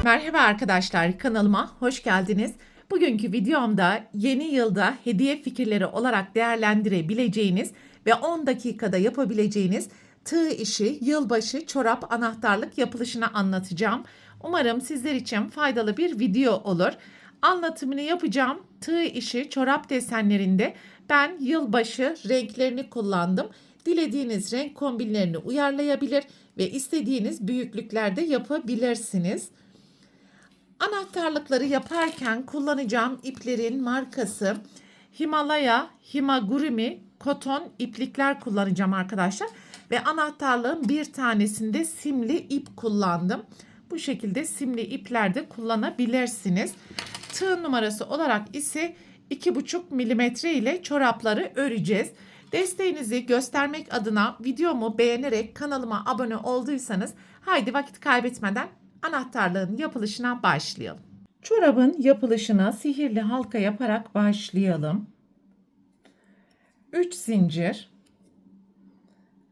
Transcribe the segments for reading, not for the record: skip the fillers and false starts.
Merhaba arkadaşlar, kanalıma hoş geldiniz. Bugünkü videomda yeni yılda hediye fikirleri olarak değerlendirebileceğiniz ve 10 dakikada yapabileceğiniz tığ işi yılbaşı çorap anahtarlık yapılışını anlatacağım. Umarım sizler için faydalı bir video olur. Anlatımını yapacağım tığ işi çorap desenlerinde ben yılbaşı renklerini kullandım. Dilediğiniz renk kombinlerini uyarlayabilir ve istediğiniz büyüklüklerde yapabilirsiniz. Anahtarlıkları yaparken kullanacağım iplerin markası Himalaya Himagurumi koton iplikler kullanacağım arkadaşlar. Ve anahtarlığın bir tanesinde simli ip kullandım. Bu şekilde simli ipler de kullanabilirsiniz. Tığ numarası olarak ise 2,5 milimetre ile çorapları öreceğiz. Desteğinizi göstermek adına videomu beğenerek kanalıma abone olduysanız haydi vakit kaybetmeden anahtarlığın yapılışına başlayalım. Çorabın yapılışına sihirli halka yaparak başlayalım. 3 zincir.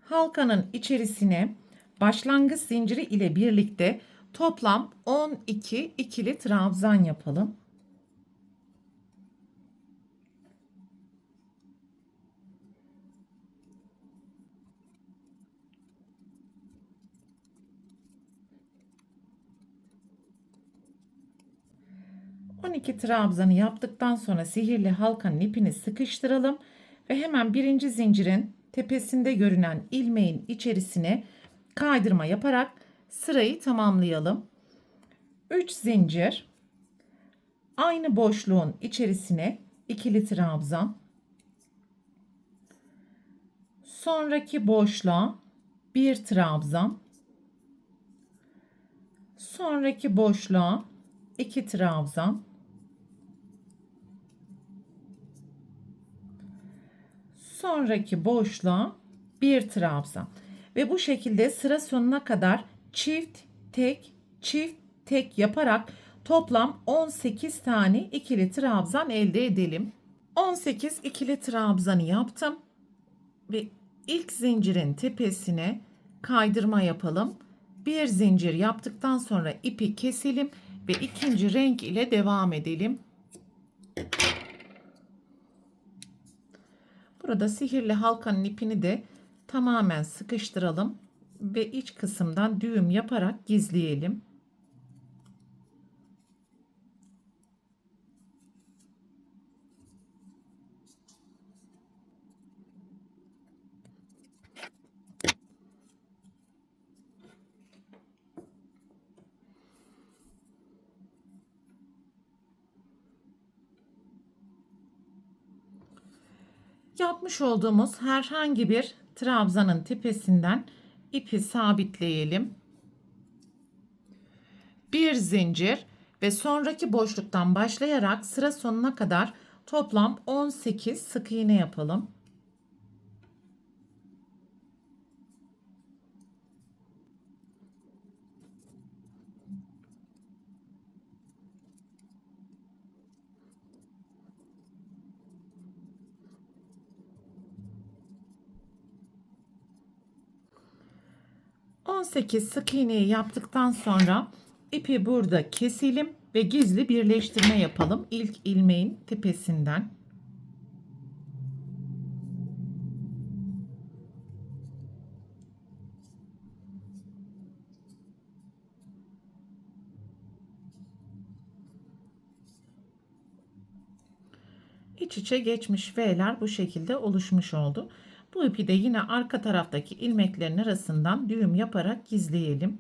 Halkanın içerisine başlangıç zinciri ile birlikte toplam 12 ikili trabzan yapalım. On iki trabzanı yaptıktan sonra sihirli halkanın ipini sıkıştıralım ve hemen birinci zincirin tepesinde görünen ilmeğin içerisine kaydırma yaparak sırayı tamamlayalım. 3 zincir, aynı boşluğun içerisine ikili trabzan, sonraki boşluğa bir trabzan, sonraki boşluğa 2 trabzan, sonraki boşluğa bir trabzan ve bu şekilde sıra sonuna kadar çift tek yaparak toplam 18 tane ikili trabzan elde edelim. 18 ikili trabzanı yaptım ve ilk zincirin tepesine kaydırma yapalım. Bir zincir yaptıktan sonra ipi keselim ve ikinci renk ile devam edelim. Burada sihirli halkanın ipini de tamamen sıkıştıralım ve iç kısımdan düğüm yaparak gizleyelim. Yapmış olduğumuz herhangi bir trabzanın tepesinden ipi sabitleyelim. Bir zincir ve sonraki boşluktan başlayarak sıra sonuna kadar toplam 18 sık iğne yapalım. ...18 sık iğneyi yaptıktan sonra ipi burada keselim ve gizli birleştirme yapalım. İlk ilmeğin tepesinden. İç içe geçmiş V'ler bu şekilde oluşmuş oldu. Bu ipi de yine arka taraftaki ilmeklerin arasından düğüm yaparak gizleyelim.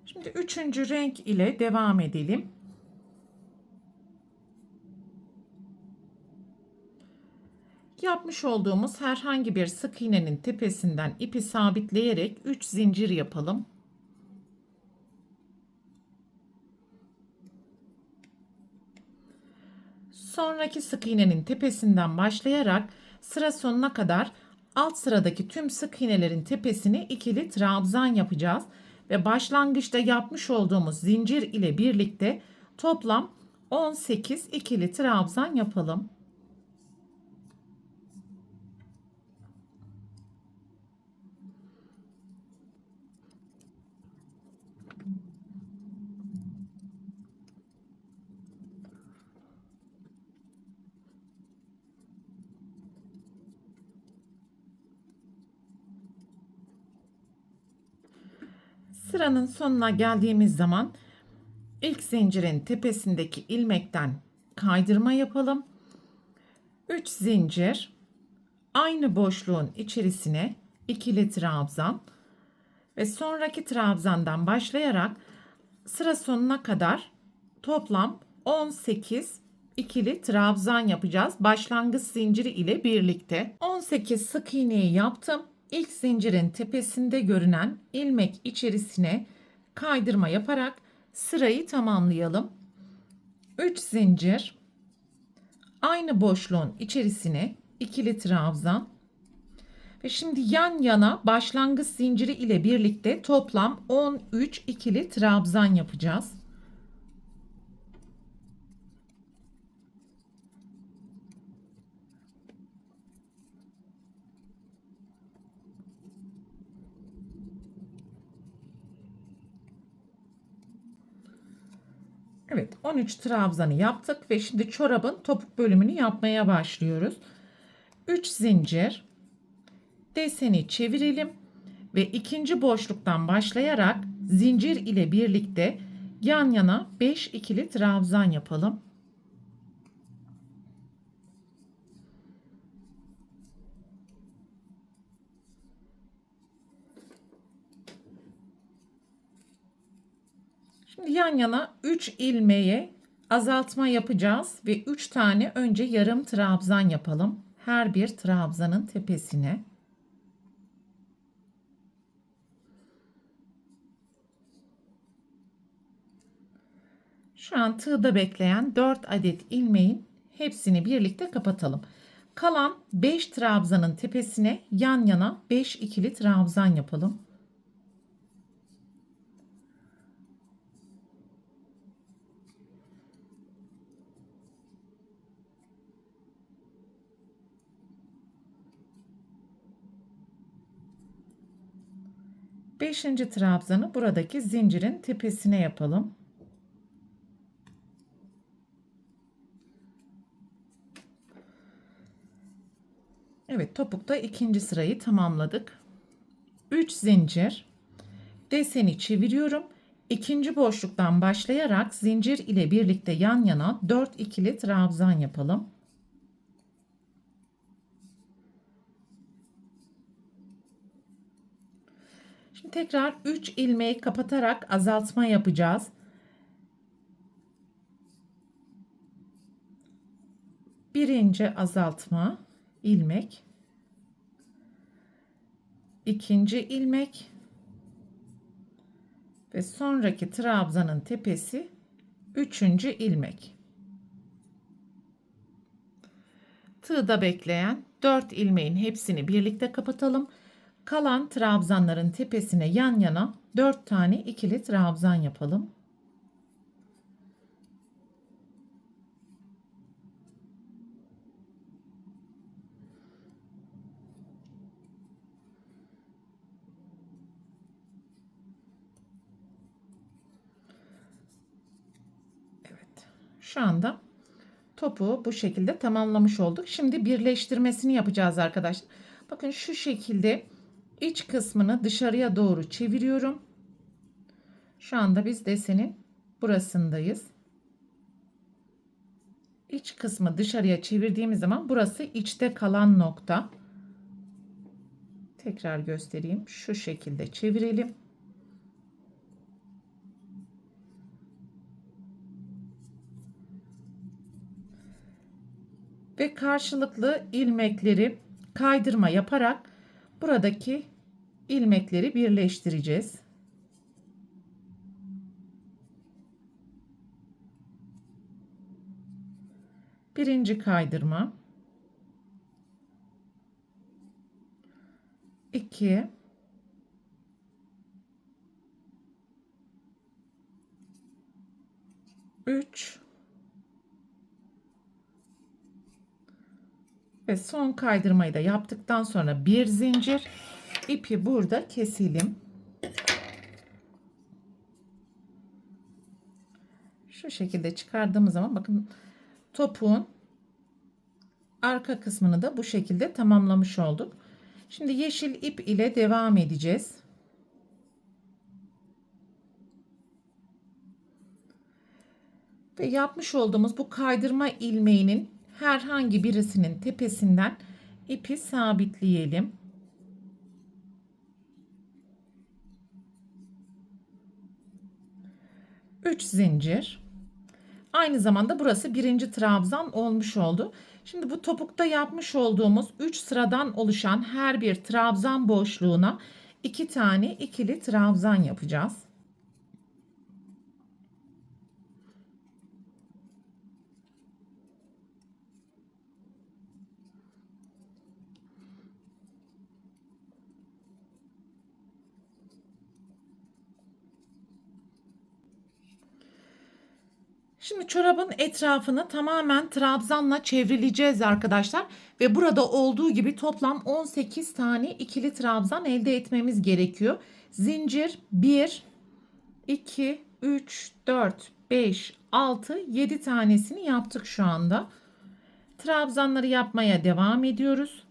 Şimdi üçüncü renk ile devam edelim. Yapmış olduğumuz herhangi bir sık iğnenin tepesinden ipi sabitleyerek 3 zincir yapalım. Sonraki sık iğnenin tepesinden başlayarak sıra sonuna kadar alt sıradaki tüm sık iğnelerin tepesine ikili trabzan yapacağız ve başlangıçta yapmış olduğumuz zincir ile birlikte toplam 18 ikili trabzan yapalım. Sıranın sonuna geldiğimiz zaman ilk zincirin tepesindeki ilmekten kaydırma yapalım. 3 zincir, aynı boşluğun içerisine ikili trabzan ve sonraki trabzandan başlayarak sıra sonuna kadar toplam 18 ikili trabzan yapacağız. Başlangıç zinciri ile birlikte 18 sık iğneyi yaptım. İlk zincirin tepesinde görünen ilmek içerisine kaydırma yaparak sırayı tamamlayalım. 3 zincir, aynı boşluğun içerisine ikili trabzan ve şimdi yan yana başlangıç zinciri ile birlikte toplam 13 ikili trabzan yapacağız. Evet, 13 trabzanı yaptık ve şimdi çorabın topuk bölümünü yapmaya başlıyoruz. 3 zincir, deseni çevirelim ve ikinci boşluktan başlayarak zincir ile birlikte yan yana 5 ikili trabzan yapalım. Şimdi yan yana 3 ilmeğe azaltma yapacağız ve 3 tane önce yarım trabzan yapalım. Her bir trabzanın tepesine. Şu an tığda bekleyen 4 adet ilmeğin hepsini birlikte kapatalım. Kalan 5 trabzanın tepesine yan yana 5 ikili trabzan yapalım. Beşinci trabzanı buradaki zincirin tepesine yapalım. Evet, topukta ikinci sırayı tamamladık. 3 zincir, deseni çeviriyorum. İkinci boşluktan başlayarak zincir ile birlikte yan yana 4 ikili trabzan yapalım. Şimdi tekrar 3 ilmeği kapatarak azaltma yapacağız. Birinci azaltma ilmek, ikinci ilmek ve sonraki trabzanın tepesi üçüncü ilmek. Tığda bekleyen 4 ilmeğin hepsini birlikte kapatalım. Kalan trabzanların tepesine yan yana 4 tane ikili trabzan yapalım. Evet. Şu anda topuğu bu şekilde tamamlamış olduk. Şimdi birleştirmesini yapacağız arkadaşlar. Bakın şu şekilde iç kısmını dışarıya doğru çeviriyorum. Şu anda biz desenin burasındayız. İç kısmı dışarıya çevirdiğimiz zaman burası içte kalan nokta. Tekrar göstereyim. Şu şekilde çevirelim. Ve karşılıklı ilmekleri kaydırma yaparak buradaki ilmekleri birleştireceğiz. Birinci kaydırma, 2, 3 ve son kaydırmayı da yaptıktan sonra bir zincir, ipi burada keselim. Şu şekilde çıkardığımız zaman bakın topuğun arka kısmını da bu şekilde tamamlamış olduk. Şimdi yeşil ip ile devam edeceğiz. Ve yapmış olduğumuz bu kaydırma ilmeğinin herhangi birisinin tepesinden ipi sabitleyelim. 3 zincir. Aynı zamanda burası birinci trabzan olmuş oldu. Şimdi bu topukta yapmış olduğumuz 3 sıradan oluşan her bir trabzan boşluğuna 2 tane ikili trabzan yapacağız. Şimdi çorabın etrafını tamamen trabzanla çevrileceğiz arkadaşlar. Ve burada olduğu gibi toplam 18 tane ikili trabzan elde etmemiz gerekiyor. Zincir 1, 2, 3, 4, 5, 6, 7 tanesini yaptık şu anda. Trabzanları yapmaya devam ediyoruz.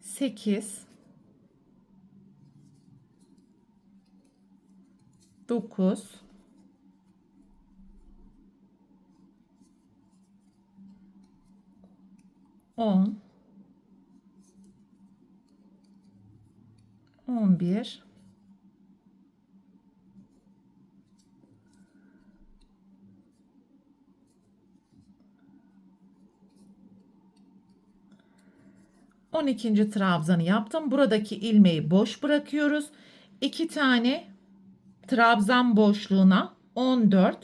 Sekiz, 9, 10, 11, 12. trabzanı yaptım. Buradaki ilmeği boş bırakıyoruz. 2 tane trabzan boşluğuna 14,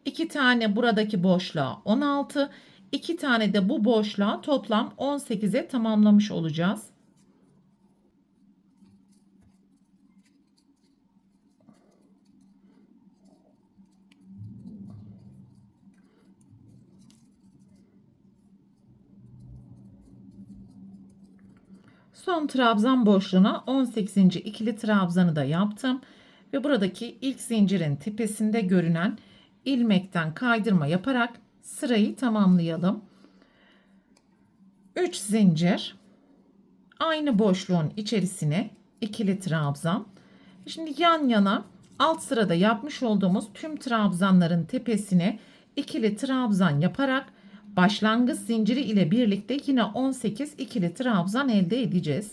2 tane buradaki boşluğa 16, 2 tane de bu boşluğa toplam 18'e tamamlamış olacağız. Son trabzan boşluğuna 18. ikili trabzanı da yaptım ve buradaki ilk zincirin tepesinde görünen ilmekten kaydırma yaparak sırayı tamamlayalım. 3 zincir, aynı boşluğun içerisine ikili trabzan. Şimdi yan yana alt sırada yapmış olduğumuz tüm trabzanların tepesine ikili trabzan yaparak başlangıç zinciri ile birlikte yine 18 ikili trabzan elde edeceğiz.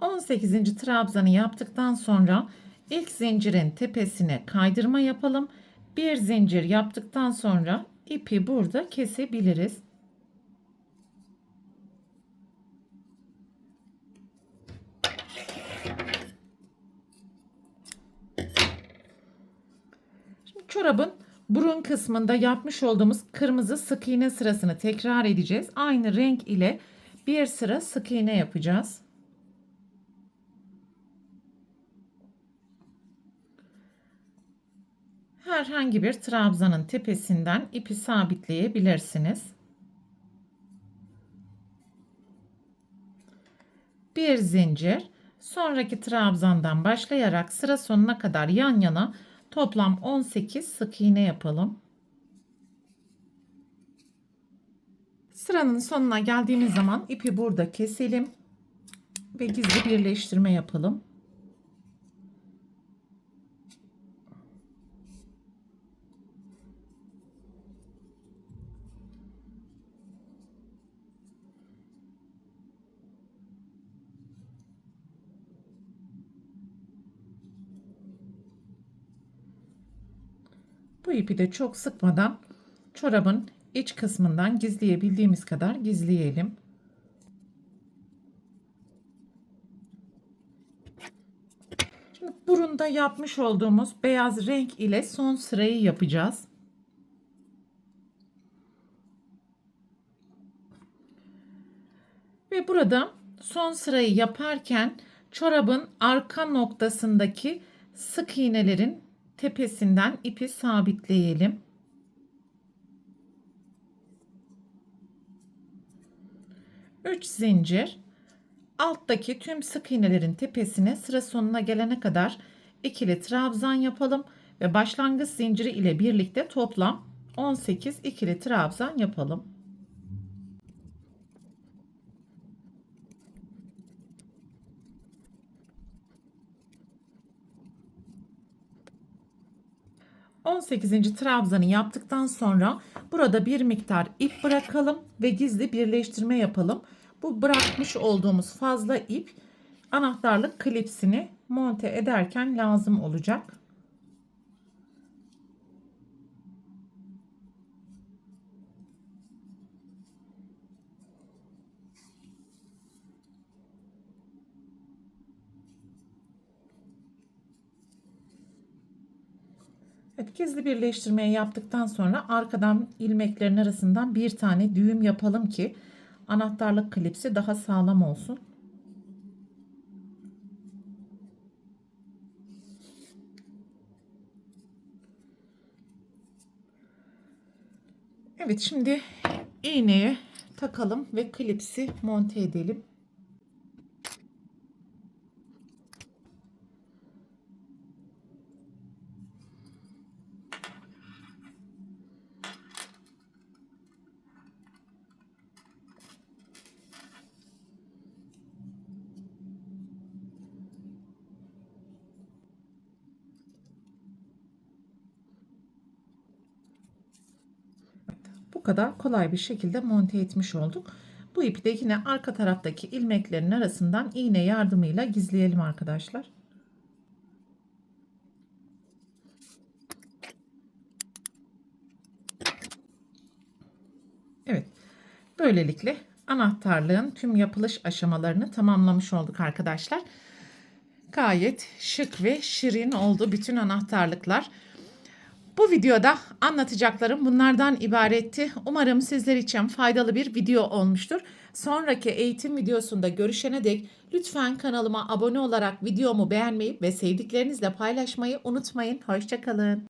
%18. trabzanı yaptıktan sonra ilk zincirin tepesine kaydırma yapalım. Bir zincir yaptıktan sonra ipi burada kesebiliriz. Şimdi çorabın burun kısmında yapmış olduğumuz kırmızı sık iğne sırasını tekrar edeceğiz. Aynı renk ile bir sıra sık iğne yapacağız. Herhangi bir trabzanın tepesinden ipi sabitleyebilirsiniz. Bir zincir, sonraki trabzandan başlayarak sıra sonuna kadar yan yana toplam 18 sık iğne yapalım. Sıranın sonuna geldiğimiz zaman ipi burada keselim ve gizli birleştirme yapalım. Bu ipi de çok sıkmadan çorabın iç kısmından gizleyebildiğimiz kadar gizleyelim. Şimdi burunda yapmış olduğumuz beyaz renk ile son sırayı yapacağız. Ve burada son sırayı yaparken çorabın arka noktasındaki sık iğnelerin tepesinden ipi sabitleyelim. 3 zincir, alttaki tüm sık iğnelerin tepesine sıra sonuna gelene kadar ikili trabzan yapalım ve başlangıç zinciri ile birlikte toplam 18 ikili trabzan yapalım. ...18. trabzanı yaptıktan sonra burada bir miktar ip bırakalım ve gizli birleştirme yapalım. Bu bırakmış olduğumuz fazla ip anahtarlık klipsini monte ederken lazım olacak. Evet, gizli birleştirmeyi yaptıktan sonra arkadan ilmeklerin arasından bir tane düğüm yapalım ki anahtarlık klipsi daha sağlam olsun. Evet, şimdi iğneye takalım ve klipsi monte edelim. Bu kadar kolay bir şekilde monte etmiş olduk. Bu ipi de yine arka taraftaki ilmeklerin arasından iğne yardımıyla gizleyelim arkadaşlar. Evet. Böylelikle anahtarlığın tüm yapılış aşamalarını tamamlamış olduk arkadaşlar. Gayet şık ve şirin oldu bütün anahtarlıklar. Bu videoda anlatacaklarım bunlardan ibaretti. Umarım sizler için faydalı bir video olmuştur. Sonraki eğitim videosunda görüşene dek lütfen kanalıma abone olarak videomu beğenmeyi ve sevdiklerinizle paylaşmayı unutmayın. Hoşça kalın.